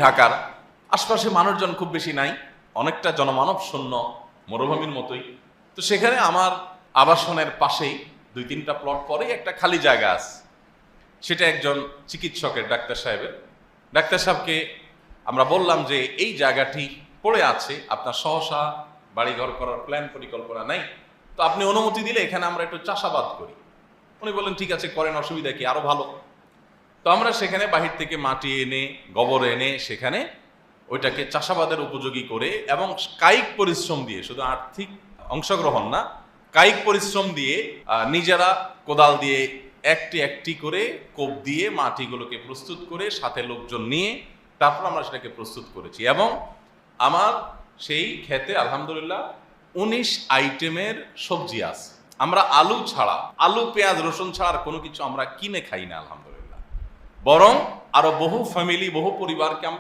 ঢাকার আশপাশে মানুষজন খুব বেশি নাই, অনেকটা জনমানব শূন্য মরুভূমির মতোই। তো সেখানে আমার আবাসনের পাশেই 2-3টা প্লট পরেই একটা খালি জায়গা আছে। সেটা একজন চিকিৎসকের, ডাক্তার সাহেবকে আমরা বললাম যে এই জায়গাটি পড়ে আছে, আপনার সহসা বাড়িঘর করার প্ল্যান পরিকল্পনা নাই, তো আপনি অনুমতি দিলে এখানে আমরা একটু চাষাবাদ করি। উনি বললেন ঠিক আছে করেন, অসুবিধা কি, আরো ভালো। তো আমরা সেখানে বাহির থেকে মাটি এনে, গোবর এনে সেখানে ওইটাকে চাষাবাদের উপযোগী করে এবং কায়িক পরিশ্রম দিয়ে, শুধু আর্থিক অংশগ্রহণ না, কায়িক পরিশ্রম দিয়ে নিজেরা কোদাল দিয়ে একটি করে কোপ দিয়ে মাটিগুলোকে প্রস্তুত করে সাথে লোকজন নিয়ে তারপর আমরা সেটাকে প্রস্তুত করেছি। এবং আমার সেই ক্ষেতে আলহামদুলিল্লাহ 19 আইটেমের সবজি আছে। আমরা আলু ছাড়া, আলু পেঁয়াজ রসুন ছাড়া আর কোনো কিছু আমরা কিনে খাই না আলহামদুলিল্লাহ, বরং আরো বহু ফ্যামিলি, বহু পরিবারকে আমরা